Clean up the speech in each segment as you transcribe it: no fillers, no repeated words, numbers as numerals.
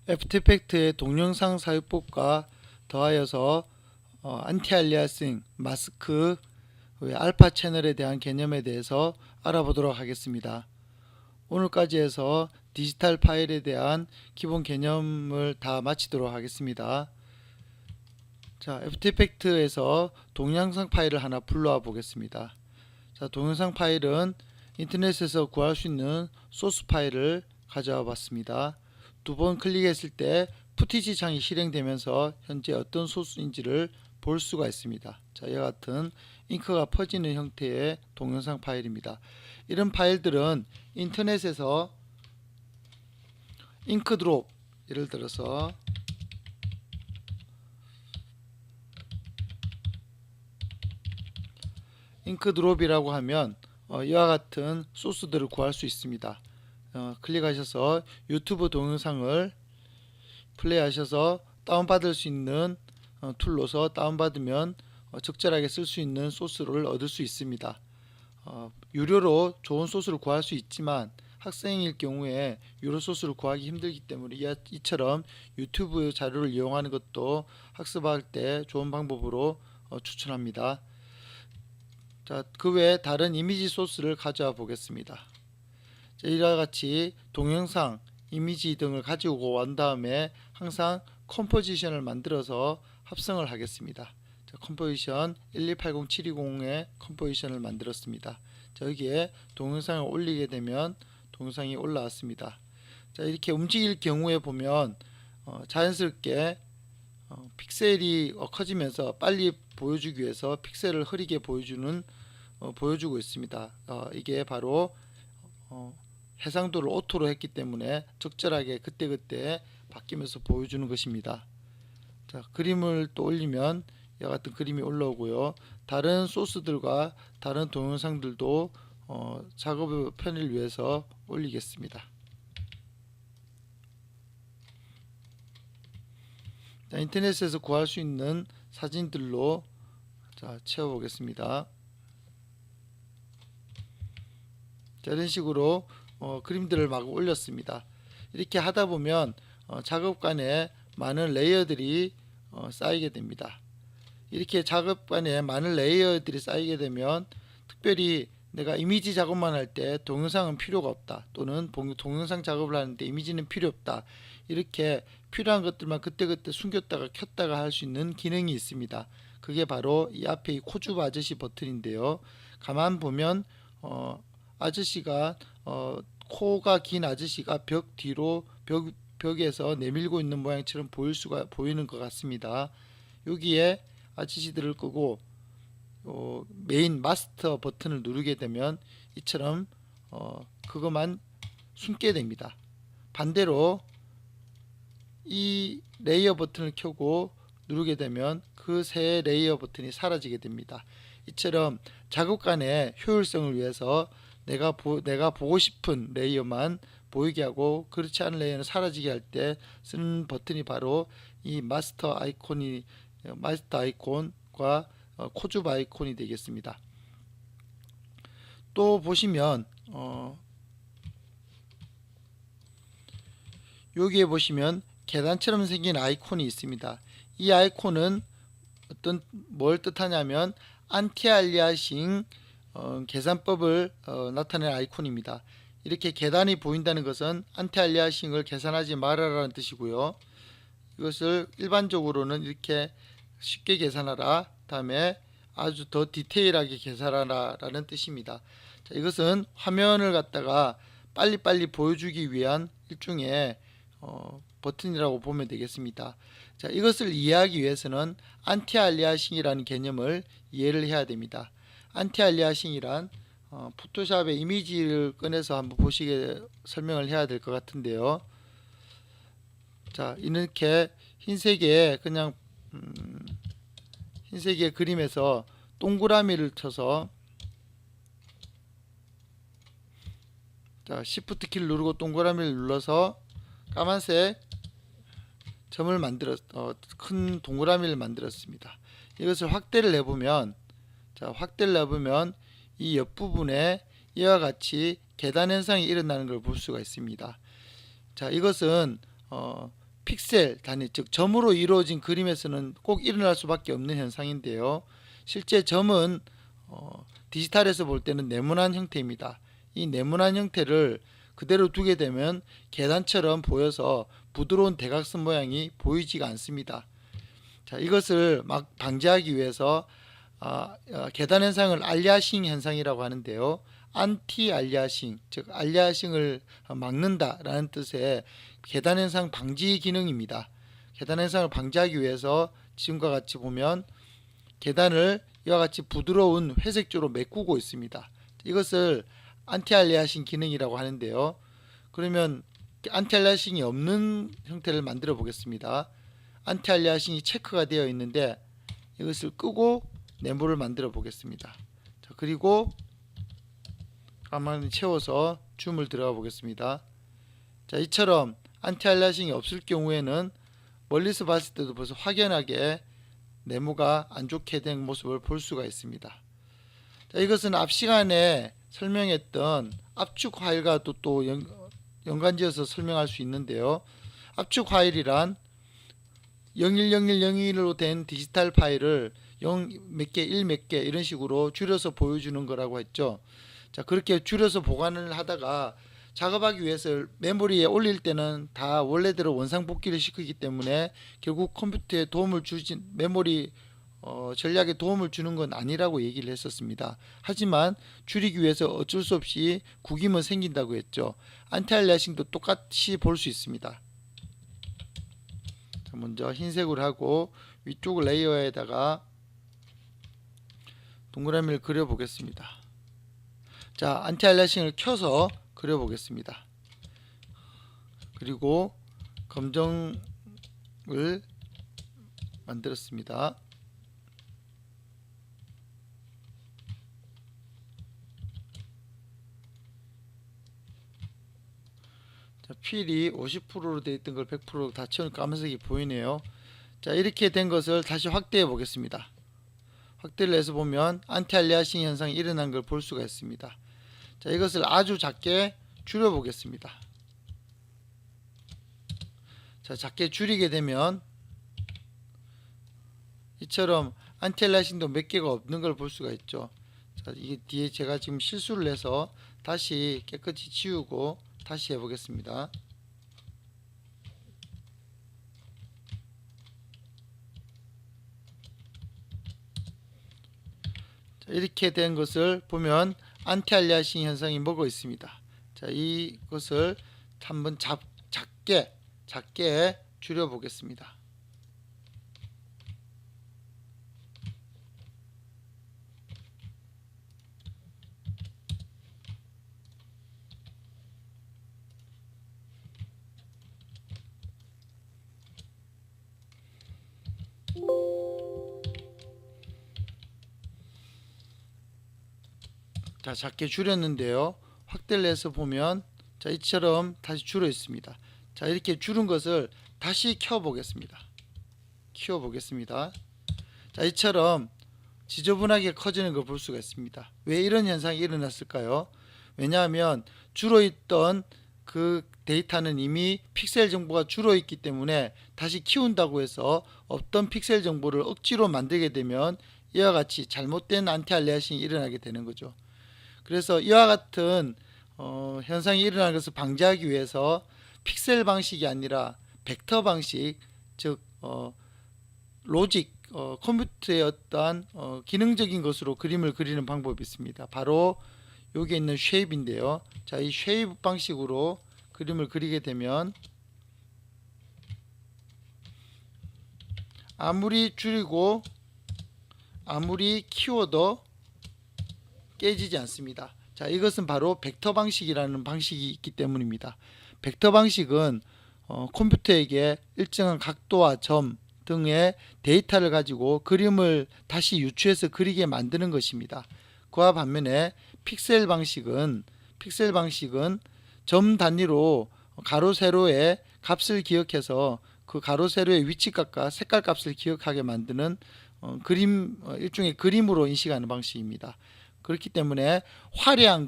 애프터 이펙트의 동영상 사용법과 더하여서 안티알리아싱, 마스크, 알파 채널에 대한 개념에 대해서 알아보도록 하겠습니다. 오늘까지 해서 디지털 파일에 대한 기본 개념을 다 마치도록 하겠습니다. 자, 애프터 이펙트에서 동영상 파일을 하나 불러와 보겠습니다. 자, 동영상 파일은 인터넷에서 구할 수 있는 소스 파일을 가져와 봤습니다. 두 번 클릭했을 때 푸티지 창이 실행되면서 현재 어떤 소스인지를 볼 수가 있습니다. 자, 이와 같은 잉크가 퍼지는 형태의 동영상 파일입니다. 이런 파일들은 인터넷에서 잉크 드롭, 예를 들어서 잉크 드롭이라고 하면 이와 같은 소스들을 구할 수 있습니다. 클릭하셔서 유튜브 동영상을 플레이하셔서 다운받을 수 있는 툴로서 다운받으면 적절하게 쓸 수 있는 소스를 얻을 수 있습니다. 유료로 좋은 소스를 구할 수 있지만 학생일 경우에 유료 소스를 구하기 힘들기 때문에 이처럼 유튜브 자료를 이용하는 것도 학습할 때 좋은 방법으로 추천합니다. 자, 그 외에 다른 이미지 소스를 가져와 보겠습니다. 자, 이와 같이 동영상, 이미지 등을 가지고 온 다음에 항상 컴포지션을 만들어서 합성을 하겠습니다. 자, 컴포지션 1280720의 컴포지션을 만들었습니다. 자, 여기에 동영상을 올리게 되면 동영상이 올라왔습니다. 자, 이렇게 움직일 경우에 보면 자연스럽게 픽셀이 커지면서 빨리 보여주기 위해서 픽셀을 흐리게 보여주고 있습니다. 이게 바로 해상도를 오토로 했기 때문에 적절하게 그때그때 바뀌면서 보여주는 것입니다. 자, 그림을 또 올리면 이와 같은 그림이 올라오고요. 다른 소스들과 다른 동영상들도 작업의 편의를 위해서 올리겠습니다. 자, 인터넷에서 구할 수 있는 사진들로 채워보겠습니다. 자, 이런 식으로 그림들을 막 올렸습니다. 이렇게 하다 보면 작업관에 많은 레이어들이 쌓이게 됩니다. 이렇게 작업관에 많은 레이어들이 쌓이게 되면 특별히 내가 이미지 작업만 할 때 동영상은 필요가 없다, 또는 동영상 작업을 하는데 이미지는 필요 없다, 이렇게 필요한 것들만 그때그때 숨겼다가 켰다가 할 수 있는 기능이 있습니다. 그게 바로 이 앞에 이 코주바 아저씨 버튼인데요. 가만 보면 아저씨가 코가 긴 아저씨가 벽 뒤로 벽에서 내밀고 있는 모양처럼 보이는 것 같습니다. 여기에 아저씨들을 끄고 메인 마스터 버튼을 누르게 되면 이처럼 그것만 숨게 됩니다. 반대로 이 레이어 버튼을 켜고 누르게 되면 그 새 레이어 버튼이 사라지게 됩니다. 이처럼 작업간의 효율성을 위해서 내가 보고 싶은 레이어만 보이게 하고 그렇지 않은 레이어는 사라지게 할 때 쓰는 버튼이 바로 이 마스터 아이콘과 코주바 아이콘이 되겠습니다. 또 보시면 여기에 보시면 계단처럼 생긴 아이콘이 있습니다. 이 아이콘은 뭘 뜻하냐면 안티알리아싱 계산법을 나타내는 아이콘입니다. 이렇게 계단이 보인다는 것은 안티알리아싱을 계산하지 말아라는 뜻이고요. 이것을 일반적으로는 이렇게 쉽게 계산하라, 다음에 아주 더 디테일하게 계산하라 라는 뜻입니다. 자, 이것은 화면을 갖다가 빨리빨리 보여주기 위한 일종의 버튼이라고 보면 되겠습니다. 자, 이것을 이해하기 위해서는 안티알리아싱이라는 개념을 이해를 해야 됩니다. 안티알리아싱이란 포토샵의 이미지를 꺼내서 한번 보시게 설명을 해야 될 것 같은데요. 자, 이렇게 흰색의 흰색의 그림에서 동그라미를 쳐서 자, Shift 키를 누르고 동그라미를 눌러서 까만색 점을 큰 동그라미를 만들었습니다. 이것을 확대를 해보면 이 옆부분에 이와 같이 계단 현상이 일어나는 걸 볼 수가 있습니다. 자, 이것은 픽셀 단위, 즉 점으로 이루어진 그림에서는 꼭 일어날 수밖에 없는 현상인데요. 실제 점은 디지털에서 볼 때는 네모난 형태입니다. 이 네모난 형태를 그대로 두게 되면 계단처럼 보여서 부드러운 대각선 모양이 보이지가 않습니다. 자, 이것을 막 방지하기 위해서 계단 현상을 알리아싱 현상이라고 하는데요. 안티 알리아싱, 즉 알리아싱을 막는다라는 뜻의 계단 현상 방지 기능입니다. 계단 현상을 방지하기 위해서 지금과 같이 보면 계단을 이와 같이 부드러운 회색조로 메꾸고 있습니다. 이것을 안티 알리아싱 기능이라고 하는데요. 그러면 안티 알리아싱이 없는 형태를 만들어 보겠습니다. 안티 알리아싱이 체크가 되어 있는데 이것을 끄고 네모를 만들어 보겠습니다. 자, 그리고 가만히 채워서 줌을 들어가 보겠습니다. 자, 이처럼 안티 알리아싱이 없을 경우에는 멀리서 봤을 때도 벌써 확연하게 네모가 안 좋게 된 모습을 볼 수가 있습니다. 자, 이것은 앞 시간에 설명했던 압축 파일과도 또 연관지어서 설명할 수 있는데요. 압축 파일이란 01010으로 된 디지털 파일을 0 몇 개, 1 몇 개 이런 식으로 줄여서 보여주는 거라고 했죠. 자, 그렇게 줄여서 보관을 하다가 작업하기 위해서 메모리에 올릴 때는 다 원래대로 원상복귀를 시키기 때문에 결국 컴퓨터에 도움을 주진 메모리 전략에 도움을 주는 건 아니라고 얘기를 했었습니다. 하지만 줄이기 위해서 어쩔 수 없이 구김은 생긴다고 했죠. 안티 알리아싱도 똑같이 볼 수 있습니다. 자, 먼저 흰색으로 하고 위쪽 레이어에다가 동그라미를 그려 보겠습니다. 자, 안티 알리아싱을 켜서 그려 보겠습니다. 그리고 검정을 만들었습니다. 자, 필이 50%로 되어 있던 걸 100%로 다 채우니까 까만색이 보이네요. 자, 이렇게 된 것을 다시 확대해 보겠습니다. 확대를 해서 보면 안티 알리아싱 현상이 일어난 걸 볼 수가 있습니다. 자, 이것을 아주 작게 줄여 보겠습니다. 자, 작게 줄이게 되면 이처럼 안티 알리아싱도 몇 개가 없는 걸 볼 수가 있죠. 자, 이게 뒤에 제가 지금 실수를 해서 다시 깨끗이 지우고 다시 해보겠습니다. 자, 이렇게 된 것을 보면 안티 알리아싱 현상이 뭐가 있습니다. 자, 이것을 한번 작게 줄여 보겠습니다. 자, 작게 줄였는데요. 확대를 해서 보면 자, 이처럼 다시 줄어 있습니다. 자, 이렇게 줄은 것을 다시 켜 보겠습니다. 자, 이처럼 지저분하게 커지는 걸 볼 수가 있습니다. 왜 이런 현상이 일어났을까요? 왜냐하면 줄어 있던 그 데이터는 이미 픽셀 정보가 줄어 있기 때문에 다시 키운다고 해서 없던 픽셀 정보를 억지로 만들게 되면 이와 같이 잘못된 안티 알리아싱이 일어나게 되는 거죠. 그래서 이와 같은 현상이 일어나는 것을 방지하기 위해서 픽셀 방식이 아니라 벡터 방식, 즉 로직, 컴퓨터의 어떠한 기능적인 것으로 그림을 그리는 방법이 있습니다. 바로 여기 있는 쉐입인데요. 자, 이 쉐입 방식으로 그림을 그리게 되면 아무리 줄이고 아무리 키워도 깨지지 않습니다. 자, 이것은 바로 벡터 방식이라는 방식이 있기 때문입니다. 벡터 방식은 컴퓨터에게 일정한 각도와 점 등의 데이터를 가지고 그림을 다시 유추해서 그리게 만드는 것입니다. 그와 반면에 픽셀 방식은 점 단위로 가로 세로의 값을 기억해서 그 가로 세로의 위치값과 색깔 값을 기억하게 만드는 일종의 그림으로 인식하는 방식입니다. 그렇기 때문에 화려한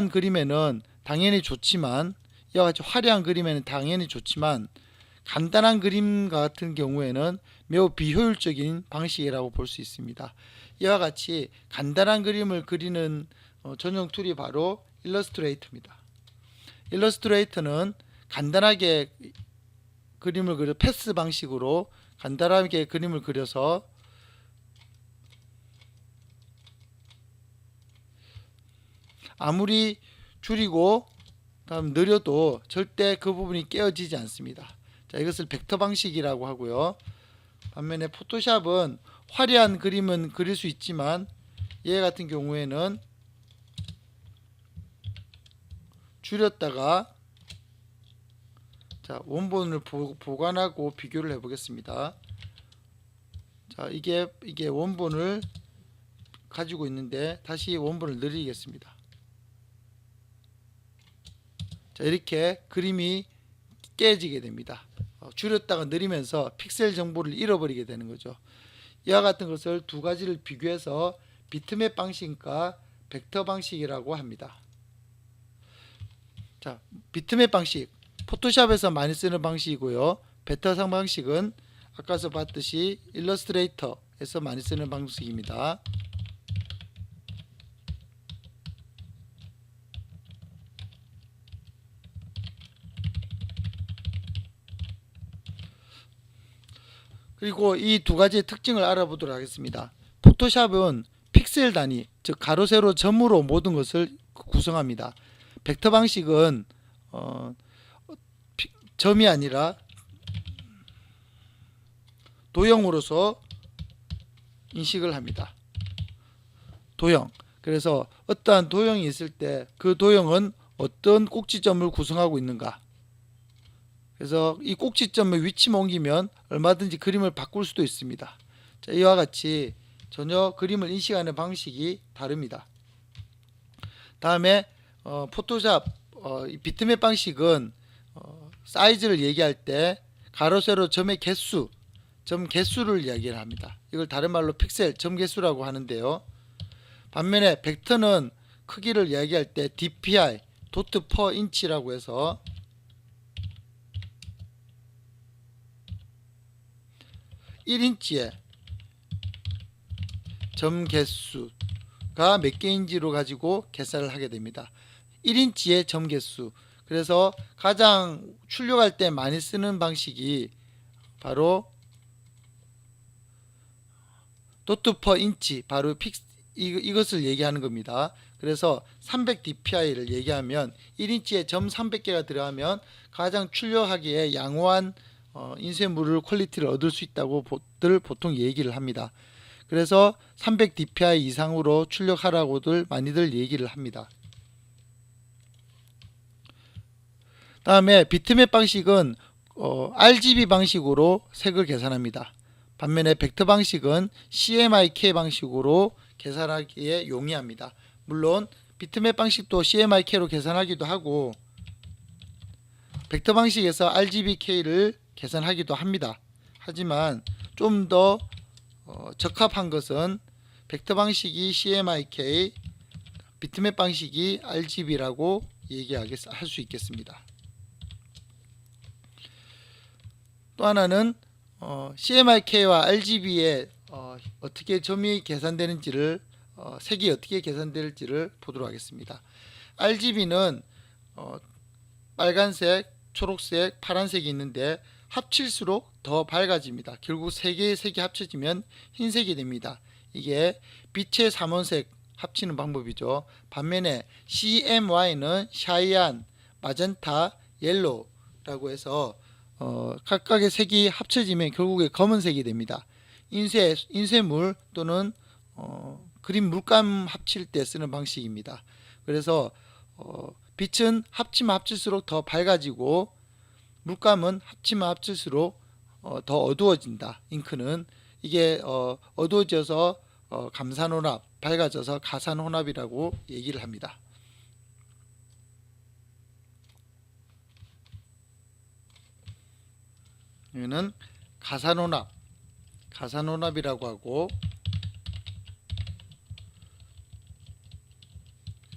그림에는 당연히 좋지만 이와 같이 화려한 그림에는 당연히 좋지만 간단한 그림 같은 경우에는 매우 비효율적인 방식이라고 볼 수 있습니다. 이와 같이 간단한 그림을 그리는 전용 툴이 바로 일러스트레이터입니다. 일러스트레이터는 간단하게 그림을 그려 패스 방식으로 간단하게 그림을 그려서 아무리 줄이고 다음 느려도 절대 그 부분이 깨어지지 않습니다. 자, 이것을 벡터 방식이라고 하고요. 반면에 포토샵은 화려한 그림은 그릴 수 있지만 얘 같은 경우에는 줄였다가 자, 원본을 보관하고 비교를 해 보겠습니다. 자, 이게 원본을 가지고 있는데 다시 원본을 늘리겠습니다. 자, 이렇게 그림이 깨지게 됩니다. 줄였다가 늘리면서 픽셀 정보를 잃어버리게 되는 거죠. 이와 같은 것을 두 가지를 비교해서 비트맵 방식과 벡터 방식이라고 합니다. 자, 비트맵 방식 포토샵에서 많이 쓰는 방식이고요. 벡터 방식은 아까서 봤듯이 일러스트레이터에서 많이 쓰는 방식입니다. 그리고 이 두 가지의 특징을 알아보도록 하겠습니다. 포토샵은 픽셀 단위, 즉 가로 세로 점으로 모든 것을 구성합니다. 벡터 방식은 점이 아니라 도형으로서 인식을 합니다. 도형. 그래서 어떠한 도형이 있을 때 그 도형은 어떤 꼭지점을 구성하고 있는가. 그래서 이 꼭지점의 위치만 옮기면 얼마든지 그림을 바꿀 수도 있습니다. 자, 이와 같이 전혀 그림을 인식하는 방식이 다릅니다. 다음에 포토샵 비트맵 방식은 사이즈를 얘기할 때 가로 세로 점의 개수, 점 개수를 이야기를 합니다. 이걸 다른 말로 픽셀 점 개수라고 하는데요. 반면에 벡터는 크기를 이야기할 때 DPI 도트 퍼 인치라고 해서 1인치의 점 개수가 몇 개인지로 가지고 계산을 하게 됩니다. 1인치의 점 개수. 그래서 가장 출력할 때 많이 쓰는 방식이 바로 도트 퍼 인치, 바로 이것을 얘기하는 겁니다. 그래서 300 dpi를 얘기하면 1인치에 점 300개가 들어가면 가장 출력하기에 양호한 인쇄물을 퀄리티를 얻을 수 있다고 보통 얘기를 합니다. 그래서 300 dpi 이상으로 출력하라고들 많이들 얘기를 합니다. 다음에 비트맵 방식은 RGB 방식으로 색을 계산합니다. 반면에 벡터 방식은 CMYK 방식으로 계산하기에 용이합니다. 물론 비트맵 방식도 CMYK로 계산하기도 하고 벡터 방식에서 RGBK를 계산하기도 합니다. 하지만 좀 더 적합한 것은 벡터 방식이 CMYK, 비트맵 방식이 RGB라고 할 수 있겠습니다. 또 하나는 CMYK와 RGB에 어떻게 점이 계산되는지를 색이 어떻게 계산될지를 보도록 하겠습니다. RGB는 빨간색, 초록색, 파란색이 있는데 합칠수록 더 밝아집니다. 결국 세 개의 색이 합쳐지면 흰색이 됩니다. 이게 빛의 삼원색 합치는 방법이죠. 반면에 CMY는 샤이안, 마젠타, 옐로우라고 해서 각각의 색이 합쳐지면 결국에 검은색이 됩니다. 인쇄물 또는 그림 물감 합칠 때 쓰는 방식입니다. 그래서 빛은 합치면 합칠수록 더 밝아지고 물감은 합치면 합칠수록 더 어두워진다. 잉크는 이게 어두워져서 감산혼합, 밝아져서 가산혼합이라고 얘기를 합니다. 여기는 가산혼합이라고 하고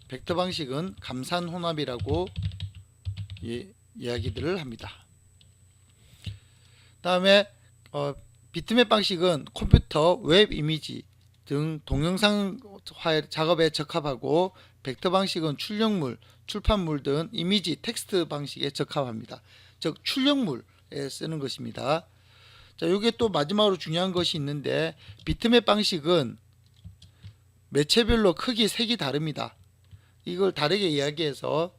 벡터 방식은 감산혼합이라고 이야기들을 합니다. 다음에 비트맵 방식은 컴퓨터, 웹 이미지 등 동영상 파일 작업에 적합하고, 벡터 방식은 출력물, 출판물 등 이미지, 텍스트 방식에 적합합니다. 즉 출력물에 쓰는 것입니다. 자, 이게 또 마지막으로 중요한 것이 있는데, 비트맵 방식은 매체별로 크기, 색이 다릅니다. 이걸 다르게 이야기해서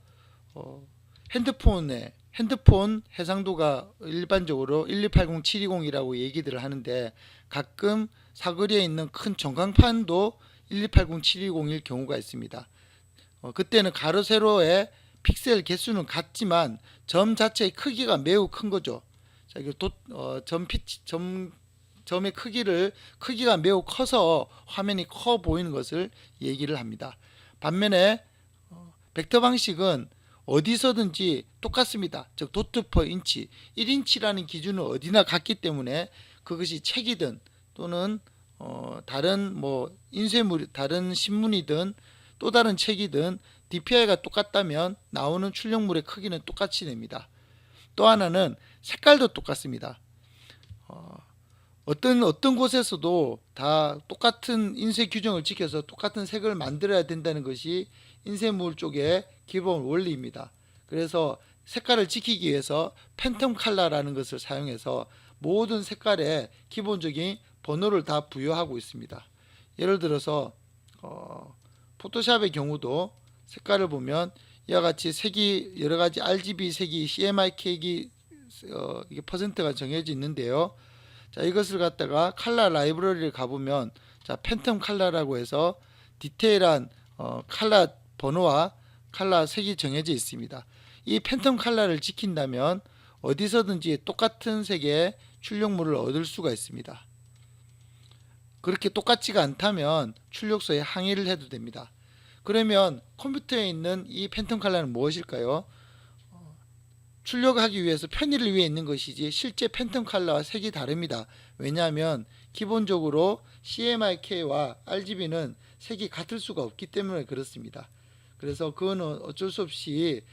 핸드폰 해상도가 일반적으로 1280, 720이라고 얘기들을 하는데, 가끔 사거리에 있는 큰 전광판도 1280, 720일 경우가 있습니다. 그때는 가로 세로의 픽셀 개수는 같지만 점 자체의 크기가 매우 큰 거죠. 자, 이거 점의 크기가 매우 커서 화면이 커 보이는 것을 얘기를 합니다. 반면에 벡터 방식은 어디서든지 똑같습니다. 즉 도트 퍼 인치, 1인치라는 기준은 어디나 같기 때문에 그것이 책이든 또는 다른 다른 신문이든 또 다른 책이든 DPI가 똑같다면 나오는 출력물의 크기는 똑같이 냅니다. 또 하나는 색깔도 똑같습니다. 어떤 곳에서도 다 똑같은 인쇄 규정을 지켜서 똑같은 색을 만들어야 된다는 것이 인쇄물 쪽의 기본 원리입니다. 그래서 색깔을 지키기 위해서 팬텀 컬러라는 것을 사용해서 모든 색깔에 기본적인 번호를 다 부여하고 있습니다. 예를 들어서 포토샵의 경우도 색깔을 보면 이와 같이 색이 여러가지 RGB 색이, CMYK 이게 퍼센트가 정해져 있는데요. 자, 이것을 갖다가 컬러 라이브러리를 가보면, 자, 팬텀 컬러라고 해서 디테일한 컬러 번호와 컬러 색이 정해져 있습니다. 이 팬텀 컬러를 지킨다면 어디서든지 똑같은 색의 출력물을 얻을 수가 있습니다. 그렇게 똑같지가 않다면 출력소에 항의를 해도 됩니다. 그러면 컴퓨터에 있는 이 팬텀 컬러는 무엇일까요? 출력하기 위해서 편의를 위해 있는 것이지 실제 팬텀 컬러와 색이 다릅니다. 왜냐하면 기본적으로 CMYK와 RGB는 색이 같을 수가 없기 때문에 그렇습니다. 그래서 그거는 어쩔 수 없이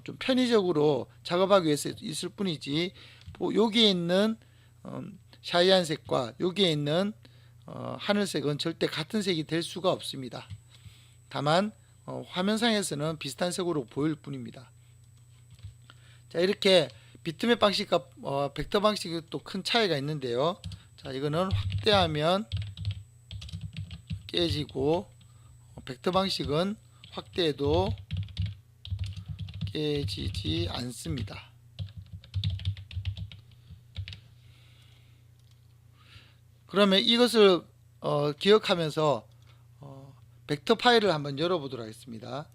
좀 편의적으로 작업하기 위해서 있을 뿐이지, 여기에 있는 샤이한 색과 여기에 있는 하늘색은 절대 같은 색이 될 수가 없습니다. 다만 화면상에서는 비슷한 색으로 보일 뿐입니다. 자, 이렇게 비트맵 방식과 벡터 방식이 또 큰 차이가 있는데요. 자, 이거는 확대하면 깨지고, 벡터 방식은 확대해도 깨지지 않습니다. 그러면 이것을 기억하면서 벡터 파일을 한번 열어보도록 하겠습니다.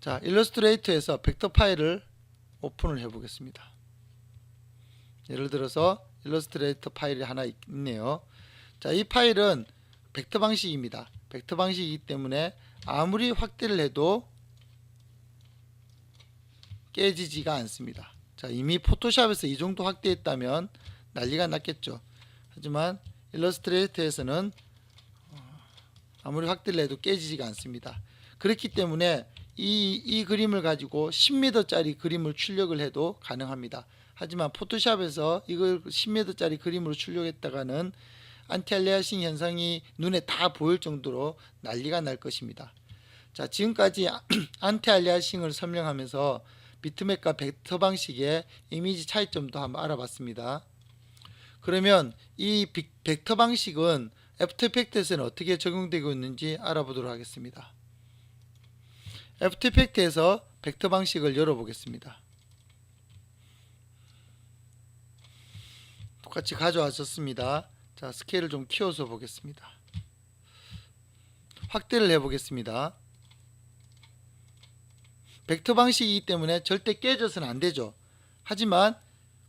자, 일러스트레이터에서 벡터 파일을 오픈을 해 보겠습니다. 예를 들어서 일러스트레이터 파일이 하나 있네요. 자, 이 파일은 벡터 방식입니다. 벡터 방식이기 때문에 아무리 확대를 해도 깨지지가 않습니다. 자, 이미 포토샵에서 이 정도 확대했다면 난리가 났겠죠. 하지만 일러스트레이터에서는 아무리 확대를 해도 깨지지가 않습니다. 그렇기 때문에 이 그림을 가지고 10m짜리 그림을 출력을 해도 가능합니다. 하지만 포토샵에서 이걸 10m짜리 그림으로 출력했다가는 안티알리아싱 현상이 눈에 다 보일 정도로 난리가 날 것입니다. 자, 지금까지 안티알리아싱을 설명하면서 비트맵과 벡터 방식의 이미지 차이점도 한번 알아봤습니다. 그러면 이 벡터 방식은 애프터 이펙트에서는 어떻게 적용되고 있는지 알아보도록 하겠습니다. 애프터 이펙트에서 벡터 방식을 열어보겠습니다. 똑같이 가져왔었습니다. 자, 스케일을 좀 키워서 보겠습니다. 확대를 해보겠습니다. 벡터 방식이기 때문에 절대 깨져서는 안되죠. 하지만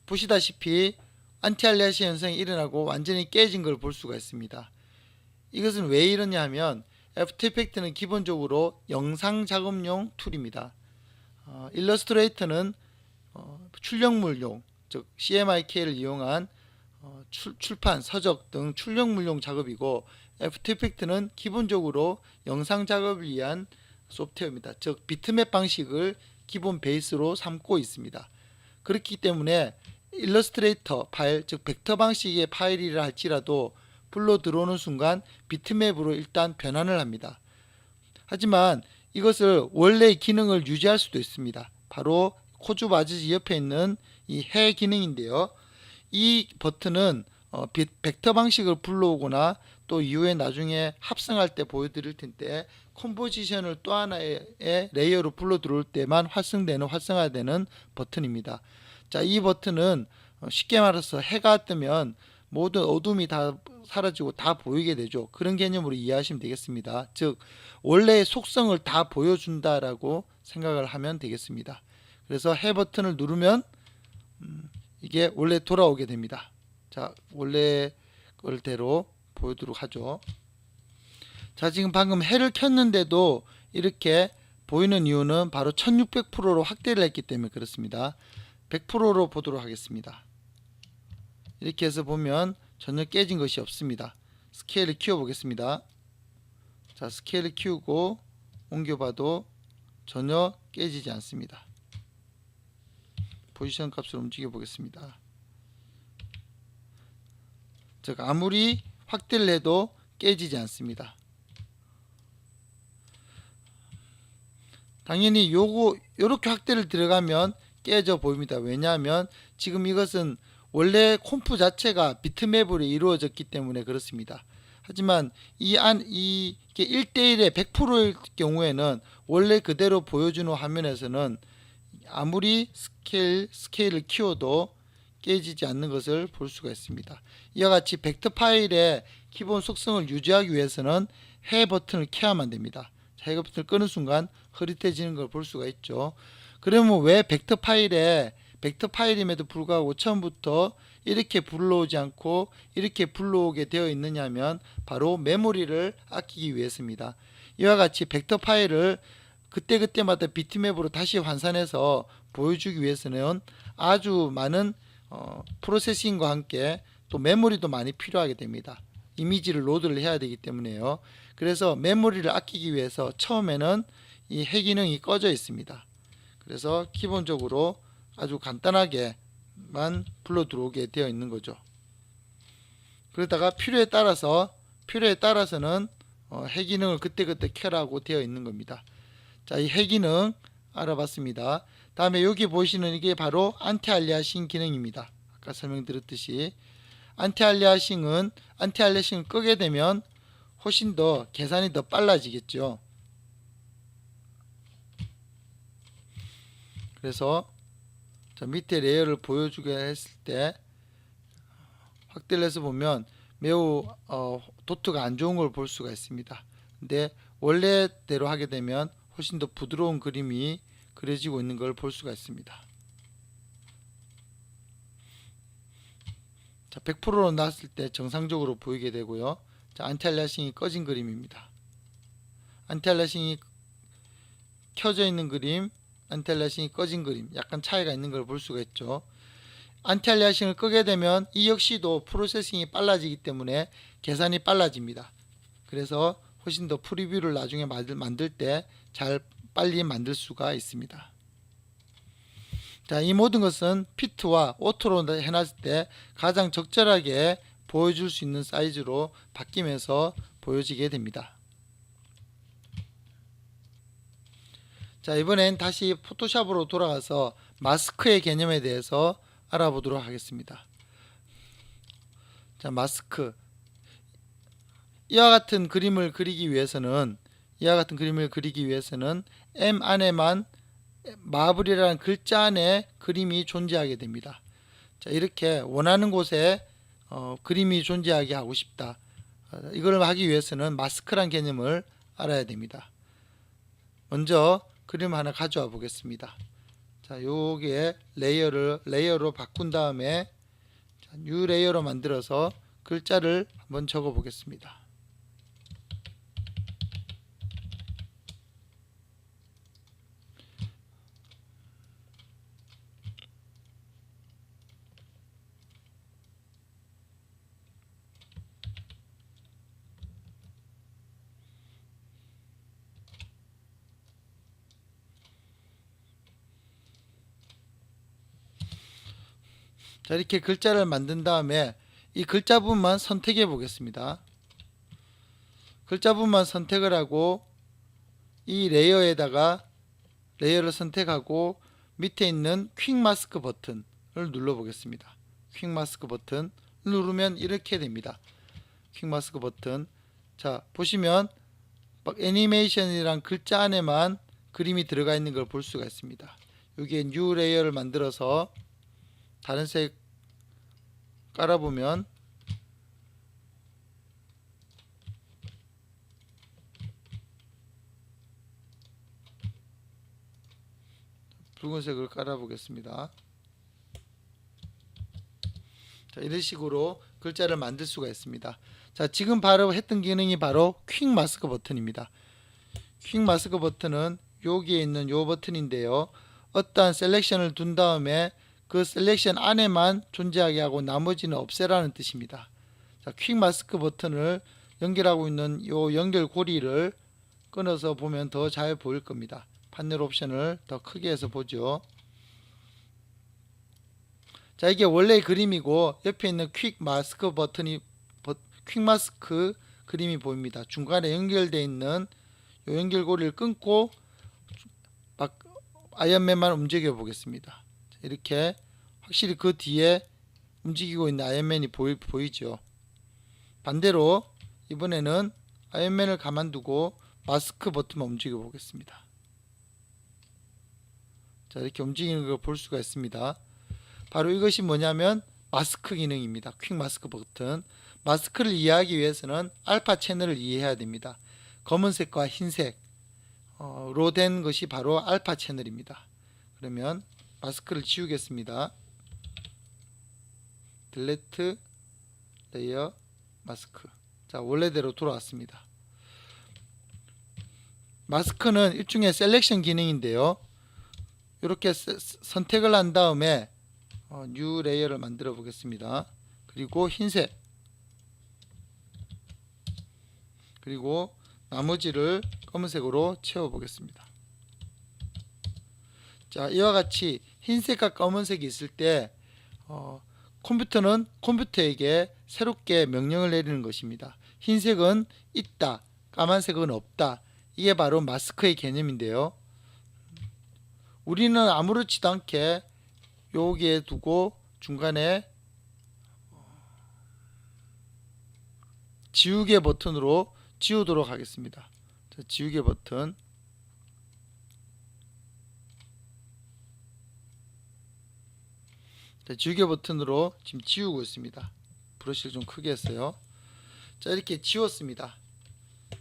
보시다시피 안티알리아싱 현상이 일어나고 완전히 깨진 걸 볼 수가 있습니다. 이것은 왜 이러냐 하면, 애프터 이펙트는 기본적으로 영상 작업용 툴입니다. 일러스트레이터는 출력물용, 즉 CMYK를 이용한 출판, 서적 등 출력물용 작업이고, 애프터 이펙트는 기본적으로 영상 작업을 위한 소프트웨어입니다. 즉 비트맵 방식을 기본 베이스로 삼고 있습니다. 그렇기 때문에 일러스트레이터 파일, 즉 벡터 방식의 파일이라 할지라도 불러 들어오는 순간 비트맵으로 일단 변환을 합니다. 하지만 이것을 원래의 기능을 유지할 수도 있습니다. 바로 코주 바지지 옆에 있는 이 해 기능인데요. 이 버튼은 벡터 방식을 불러오거나 또 이후에 나중에 합성할 때 보여드릴 텐데 컴포지션을 또 하나의 레이어로 불러 들어올 때만 활성화되는 버튼입니다. 자, 이 버튼은 쉽게 말해서 해가 뜨면 모든 어둠이 다 사라지고 다 보이게 되죠. 그런 개념으로 이해하시면 되겠습니다. 즉 원래의 속성을 다 보여준다라고 생각을 하면 되겠습니다. 그래서 해 버튼을 누르면 이게 원래 돌아오게 됩니다. 자, 원래 걸대로 보여드리도록 하죠. 자, 지금 방금 해를 켰는데도 이렇게 보이는 이유는 바로 1600%로 확대를 했기 때문에 그렇습니다. 100%로 보도록 하겠습니다. 이렇게 해서 보면 전혀 깨진 것이 없습니다. 스케일을 키워 보겠습니다. 자, 스케일을 키우고 옮겨봐도 전혀 깨지지 않습니다. 포지션 값을 움직여 보겠습니다. 즉 아무리 확대를 해도 깨지지 않습니다. 당연히 요렇게 확대를 들어가면 깨져 보입니다. 왜냐하면 지금 이것은 원래 콤프 자체가 비트맵으로 이루어졌기 때문에 그렇습니다. 하지만 이게 1대1의 100%일 경우에는 원래 그대로 보여주는 화면에서는 아무리 스케일을 키워도 깨지지 않는 것을 볼 수가 있습니다. 이와 같이 벡터 파일의 기본 속성을 유지하기 위해서는 해 버튼을 켜야만 됩니다. 해 버튼을 끄는 순간 흐릿해지는 걸 볼 수가 있죠. 그러면 왜 벡터 파일임에도 불구하고 처음부터 이렇게 불러오지 않고 이렇게 불러오게 되어 있느냐면 바로 메모리를 아끼기 위해서입니다. 이와 같이 벡터 파일을 그때그때마다 비트맵으로 다시 환산해서 보여주기 위해서는 아주 많은 프로세싱과 함께 또 메모리도 많이 필요하게 됩니다. 이미지를 로드를 해야 되기 때문에요. 그래서 메모리를 아끼기 위해서 처음에는 이 해 기능이 꺼져 있습니다. 그래서 기본적으로 아주 간단하게만 불러 들어오게 되어 있는 거죠. 그러다가 필요에 따라서는 해 기능을 그때그때 켜라고 되어 있는 겁니다. 자, 이 해 기능 알아봤습니다. 다음에 여기 보시는 이게 바로 안티알리아싱 기능입니다. 아까 설명드렸듯이 안티알리아싱을 끄게 되면 훨씬 더 계산이 더 빨라지겠죠. 그래서 밑에 레이어를 보여주게 했을 때 확대를 해서 보면 매우 도트가 안 좋은 걸 볼 수가 있습니다. 근데 원래대로 하게 되면 훨씬 더 부드러운 그림이 그려지고 있는 걸 볼 수가 있습니다. 자, 100%로 놨을 때 정상적으로 보이게 되고요. 자, 안티알리아싱이 꺼진 그림입니다. 안티알리아싱이 켜져 있는 그림, 안티알리아싱이 꺼진 그림, 약간 차이가 있는 걸 볼 수가 있죠. 안티알리아싱을 끄게 되면 이 역시도 프로세싱이 빨라지기 때문에 계산이 빨라집니다. 그래서 훨씬 더 프리뷰를 나중에 만들 때 잘 빨리 만들 수가 있습니다. 자, 이 모든 것은 피트와 오토로 해놨을 때 가장 적절하게 보여줄 수 있는 사이즈로 바뀌면서 보여지게 됩니다. 자, 이번엔 다시 포토샵으로 돌아가서 마스크의 개념에 대해서 알아보도록 하겠습니다. 자, 마스크. 이와 같은 그림을 그리기 위해서는 M 안에만 마블이라는 글자 안에 그림이 존재하게 됩니다. 자, 이렇게 원하는 곳에 그림이 존재하게 하고 싶다. 이걸 하기 위해서는 마스크란 개념을 알아야 됩니다. 먼저 그림 하나 가져와 보겠습니다. 자, 요게 레이어로 바꾼 다음에 뉴 레이어로 만들어서 글자를 한번 적어 보겠습니다. 자, 이렇게 글자를 만든 다음에 이 글자 부분만 선택해 보겠습니다. 글자 부분만 선택을 하고 이 레이어에다가 레이어를 선택하고 밑에 있는 퀵 마스크 버튼을 눌러 보겠습니다. 퀵 마스크 버튼 누르면 이렇게 됩니다. 퀵 마스크 버튼. 자, 보시면 막 애니메이션이란 글자 안에만 그림이 들어가 있는 걸 볼 수가 있습니다. 여기에 뉴 레이어를 만들어서 다른 색 깔아보면 붉은색을 깔아보겠습니다. 자, 이런 식으로 글자를 만들 수가 있습니다. 자, 지금 바로 했던 기능이 바로 퀵 마스크 버튼입니다. 퀵 마스크 버튼은 여기에 있는 요 버튼인데요. 어떠한 셀렉션을 둔 다음에 그 셀렉션 안에만 존재하게 하고 나머지는 없애라는 뜻입니다. 자, 퀵 마스크 버튼을 연결하고 있는 요 연결 고리를 끊어서 보면 더 잘 보일 겁니다. 판넬 옵션을 더 크게 해서 보죠. 자, 이게 원래의 그림이고 옆에 있는 퀵 마스크 버튼이 퀵 마스크 그림이 보입니다. 중간에 연결되어 있는 요 연결고리를 끊고 막 아이언맨만 움직여 보겠습니다. 자, 이렇게 확실히 그 뒤에 움직이고 있는 아이언맨이 보이죠. 반대로 이번에는 아이언맨을 가만두고 마스크 버튼만 움직여 보겠습니다. 자, 이렇게 움직이는 걸 볼 수가 있습니다. 바로 이것이 뭐냐면 마스크 기능입니다. 퀵 마스크 버튼. 마스크를 이해하기 위해서는 알파 채널을 이해해야 됩니다. 검은색과 흰색로 된 것이 바로 알파 채널입니다. 그러면 마스크를 지우겠습니다. 딜리트 레이어 마스크. 자, 원래대로 돌아왔습니다. 마스크는 일종의 셀렉션 기능인데요. 이렇게 선택을 한 다음에 뉴 레이어를 만들어 보겠습니다. 그리고 흰색, 그리고 나머지를 검은색으로 채워 보겠습니다. 자, 이와 같이 흰색과 검은색이 있을 때 컴퓨터는 컴퓨터에게 새롭게 명령을 내리는 것입니다. 흰색은 있다, 까만색은 없다. 이게 바로 마스크의 개념인데요. 우리는 아무렇지도 않게 여기에 두고 중간에 지우개 버튼으로 지우도록 하겠습니다. 자, 지우개 버튼. 자, 지우개 버튼으로 지금 지우고 있습니다. 브러쉬를 좀 크게 했어요. 자, 이렇게 지웠습니다.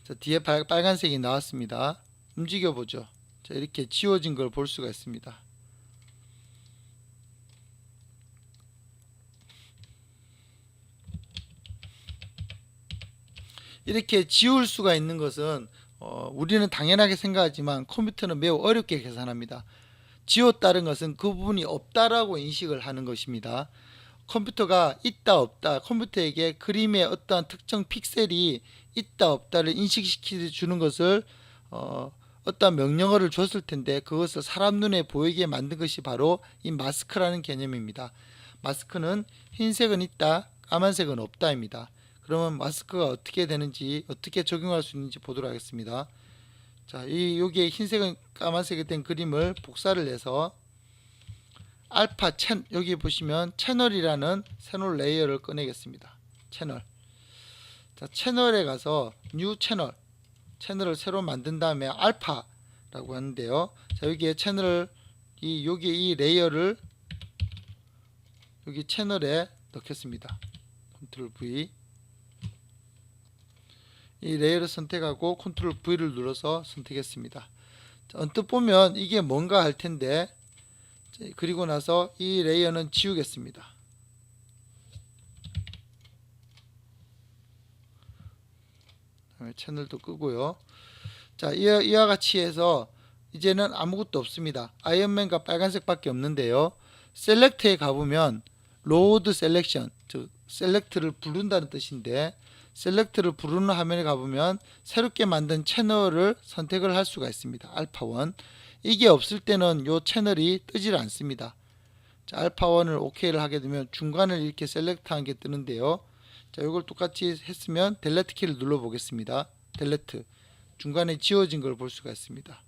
자, 뒤에 빨간색이 나왔습니다. 움직여 보죠. 자, 이렇게 지워진 걸 볼 수가 있습니다. 이렇게 지울 수가 있는 것은 우리는 당연하게 생각하지만 컴퓨터는 매우 어렵게 계산합니다. 지웠다는 것은 그 부분이 없다라고 인식을 하는 것입니다. 컴퓨터가 있다 없다, 컴퓨터에게 그림의 어떠한 특정 픽셀이 있다 없다를 인식시켜 주는 것을 어떠한 명령어를 줬을 텐데 그것을 사람 눈에 보이게 만든 것이 바로 이 마스크라는 개념입니다. 마스크는 흰색은 있다, 까만색은 없다입니다. 그러면 마스크가 어떻게 되는지, 어떻게 적용할 수 있는지 보도록 하겠습니다. 자, 여기에 흰색은 까만색이 된 그림을 복사를 해서 여기 보시면 채널이라는 새로운 레이어를 꺼내겠습니다. 채널. 자, 채널에 가서 뉴 채널을 새로 만든 다음에 알파라고 하는데요. 자, 여기에 여기 이 레이어를 여기 채널에 넣겠습니다. 컨트롤 V. 이 레이어를 선택하고 컨트롤 V를 눌러서 선택했습니다. 자, 언뜻 보면 이게 뭔가 할 텐데, 그리고 나서 이 레이어는 지우겠습니다. 채널도 끄고요. 자, 이와 같이 해서 이제는 아무것도 없습니다. 아이언맨과 빨간색 밖에 없는데요. 셀렉트에 가보면 로드 셀렉션, 즉 셀렉트를 부른다는 뜻인데, 셀렉트를 부르는 화면에 가보면 새롭게 만든 채널을 선택을 할 수가 있습니다. 알파1. 이게 없을 때는 이 채널이 뜨질 않습니다. 자, 알파1을 OK를 하게 되면 중간을 이렇게 셀렉트한 게 뜨는데요. 자, 이걸 똑같이 했으면 델레트 키를 눌러 보겠습니다. 델레트. 중간에 지워진 걸 볼 수가 있습니다.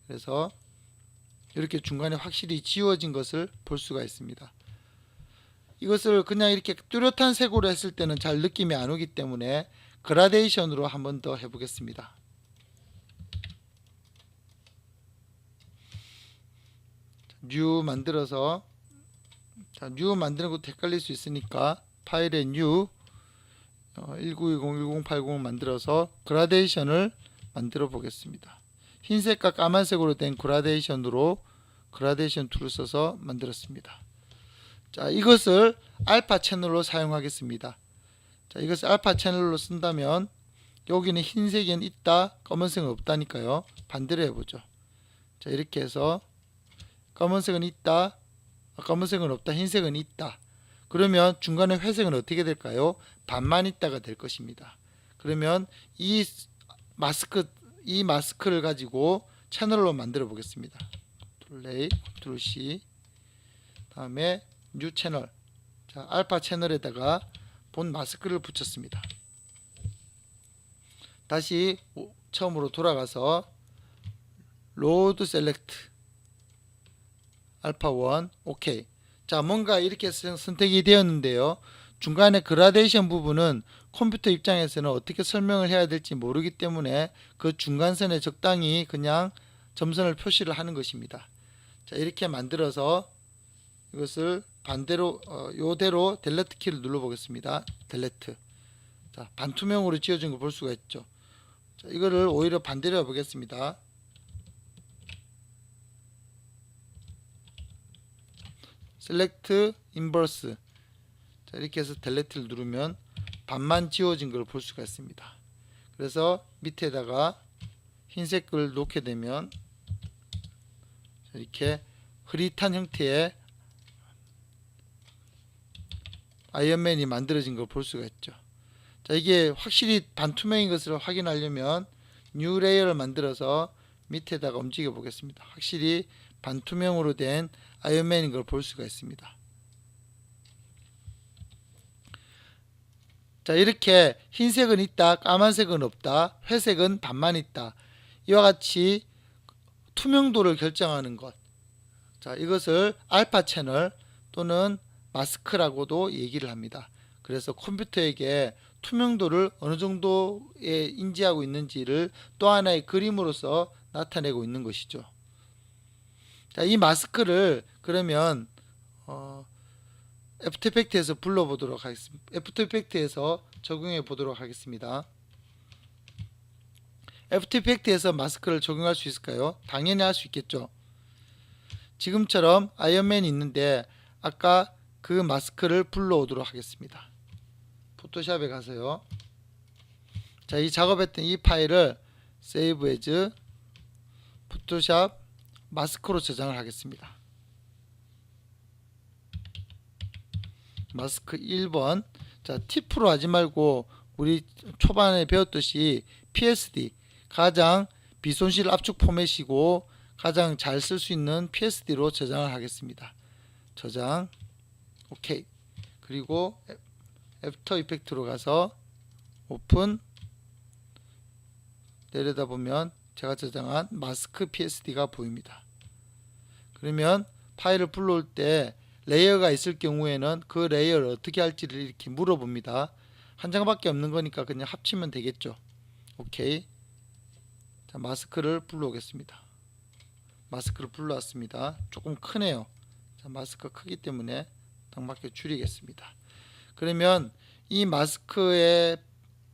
그래서 이렇게 중간에 확실히 지워진 것을 볼 수가 있습니다. 이것을 그냥 이렇게 뚜렷한 색으로 했을 때는 잘 느낌이 안 오기 때문에 그라데이션으로 한 번 더 해보겠습니다. 뉴 만들어서, 자, 뉴 만드는 것도 헷갈릴 수 있으니까 파일에 뉴 1920-1080을 만들어서 그라데이션을 만들어 보겠습니다. 흰색과 까만색으로 된 그라데이션으로 그라데이션 툴을 써서 만들었습니다. 자, 이것을 알파 채널로 사용하겠습니다. 자, 이것을 알파 채널로 쓴다면 여기는 흰색은 있다, 검은색은 없다니까요. 반대로 해보죠. 자, 이렇게 해서 검은색은 있다, 검은색은 없다, 흰색은 있다. 그러면 중간에 회색은 어떻게 될까요? 반만 있다가 될 것입니다. 그러면 이 마스크를 가지고 채널로 만들어 보겠습니다. Ctrl A, Ctrl C, 다음에 뉴 채널. 자, 알파 채널에다가 본 마스크를 붙였습니다. 다시 처음으로 돌아가서 로드 셀렉트 알파 1 OK. 자, 뭔가 이렇게 선택이 되었는데요. 중간에 그라데이션 부분은 컴퓨터 입장에서는 어떻게 설명을 해야 될지 모르기 때문에 그 중간선에 적당히 그냥 점선을 표시를 하는 것입니다. 자, 이렇게 만들어서 이것을 반대로 요대로 델레트 키를 눌러 보겠습니다. 델레트. 자, 반투명으로 지어진 걸 볼 수가 있죠. 자, 이거를 오히려 반대로 해 보겠습니다. 셀렉트 인버스. 자, 이렇게 해서 델레트를 누르면 반만 지워진 걸 볼 수가 있습니다. 그래서 밑에다가 흰색을 놓게 되면 이렇게 흐릿한 형태의 아이언맨이 만들어진 걸 볼 수가 있죠. 자, 이게 확실히 반투명인 것을 확인하려면 뉴 레이어를 만들어서 밑에다가 움직여 보겠습니다. 확실히 반투명으로 된 아이언맨인 걸 볼 수가 있습니다. 자, 이렇게 흰색은 있다, 까만색은 없다, 회색은 반만 있다. 이와 같이 투명도를 결정하는 것. 자, 이것을 알파 채널 또는 마스크라고도 얘기를 합니다. 그래서 컴퓨터에게 투명도를 어느 정도에 인지하고 있는지를 또 하나의 그림으로서 나타내고 있는 것이죠. 자, 이 마스크를 그러면 애프터 이펙트에서 불러보도록 하겠습니다. 애프터 이펙트에서 적용해 보도록 하겠습니다. 애프터 이펙트에서 마스크를 적용할 수 있을까요? 당연히 할 수 있겠죠. 지금처럼 아이언맨이 있는데 아까 그 마스크를 불러오도록 하겠습니다. 포토샵에 가서요. 자, 이 작업했던 이 파일을 세이브 에즈 포토샵 마스크로 저장을 하겠습니다. 마스크 1번. 자, 팁으로 하지 말고 우리 초반에 배웠듯이 PSD 가장 비손실 압축 포맷이고 가장 잘 쓸 수 있는 PSD로 저장을 하겠습니다. 저장 OK. 그리고 애프터 이펙트로 가서 오픈. 내려다보면 제가 저장한 마스크 PSD가 보입니다. 그러면 파일을 불러올 때 레이어가 있을 경우에는 그 레이어를 어떻게 할지를 이렇게 물어봅니다. 한 장밖에 없는 거니까 그냥 합치면 되겠죠. 오케이. 자, 마스크를 불러오겠습니다. 마스크를 불러왔습니다. 조금 크네요. 자, 마스크 크기 때문에 딱 맞게 줄이겠습니다. 그러면 이 마스크에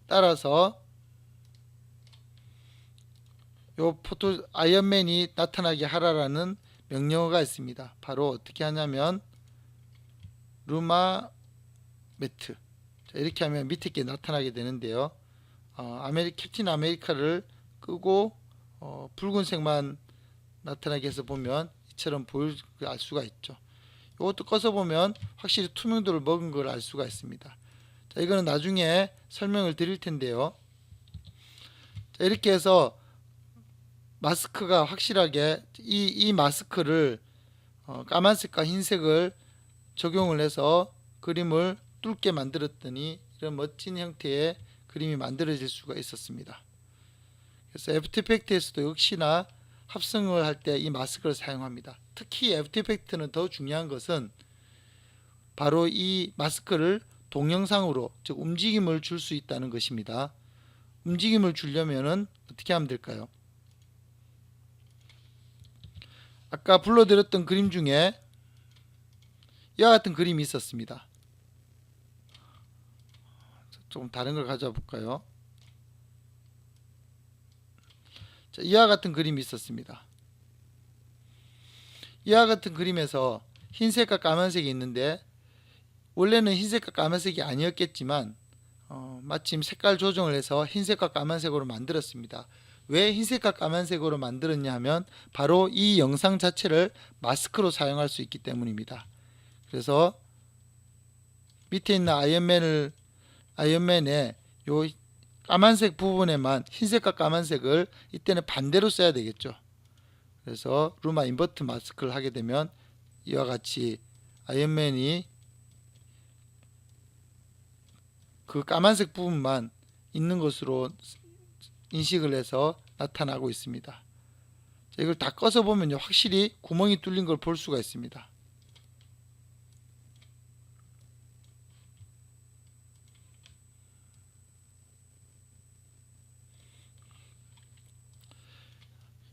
따라서 요 포토 아이언맨이 나타나게 하라라는 명령어가 있습니다. 바로 어떻게 하냐면 루마 매트. 자, 이렇게 하면 밑에 게 나타나게 되는데요. 캡틴 아메리카를 끄고 붉은색만 나타나게 해서 보면 이처럼 보일 알 수가 있죠. 이것도 꺼서 보면 확실히 투명도를 먹은 걸 알 수가 있습니다. 자, 이거는 나중에 설명을 드릴 텐데요. 자, 이렇게 해서 마스크가 확실하게 이 마스크를 까만색과 흰색을 적용을 해서 그림을 뚫게 만들었더니 이런 멋진 형태의 그림이 만들어질 수가 있었습니다. 그래서 애프터 이펙트에서도 역시나 합성을 할 때 이 마스크를 사용합니다. 특히 애프터 이펙트는 더 중요한 것은 바로 이 마스크를 동영상으로, 즉 움직임을 줄 수 있다는 것입니다. 움직임을 주려면은 어떻게 하면 될까요? 아까 불러드렸던 그림 중에 이와 같은 그림이 있었습니다. 좀 다른 걸 가져와 볼까요? 자, 이와 같은 그림이 있었습니다. 이와 같은 그림에서 흰색과 까만색이 있는데 원래는 흰색과 까만색이 아니었겠지만 마침 색깔 조정을 해서 흰색과 까만색으로 만들었습니다. 왜 흰색과 까만색으로 만들었냐 하면 바로 이 영상 자체를 마스크로 사용할 수 있기 때문입니다. 그래서 밑에 있는 아이언맨의 요 까만색 부분에만 흰색과 까만색을 이때는 반대로 써야 되겠죠. 그래서 루마 인버트 마스크를 하게 되면 이와 같이 아이언맨이 그 까만색 부분만 있는 것으로 인식을 해서 나타나고 있습니다. 자, 이걸 다 꺼서 보면 확실히 구멍이 뚫린 걸 볼 수가 있습니다.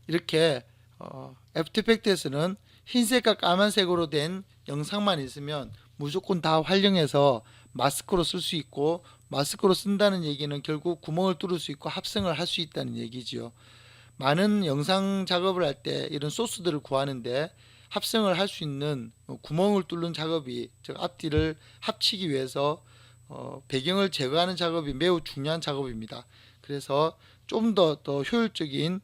이렇게 애프터 이펙트에서는 흰색과 까만색으로 된 영상만 있으면 무조건 다 활용해서 마스크로 쓸 수 있고, 마스크로 쓴다는 얘기는 결국 구멍을 뚫을 수 있고 합성을 할 수 있다는 얘기지요. 많은 영상 작업을 할 때 이런 소스들을 구하는데 합성을 할 수 있는 구멍을 뚫는 작업이, 즉 앞뒤를 합치기 위해서 배경을 제거하는 작업이 매우 중요한 작업입니다. 그래서 좀 더 효율적인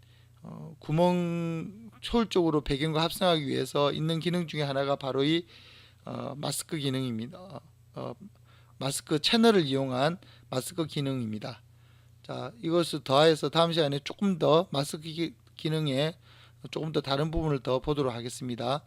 구멍 효율적으로 배경과 합성하기 위해서 있는 기능 중에 하나가 바로 이 마스크 기능입니다. 마스크 채널을 이용한 마스크 기능입니다. 자, 이것을 더해서 다음 시간에 조금 더 마스크 기능에 조금 더 다른 부분을 더 보도록 하겠습니다.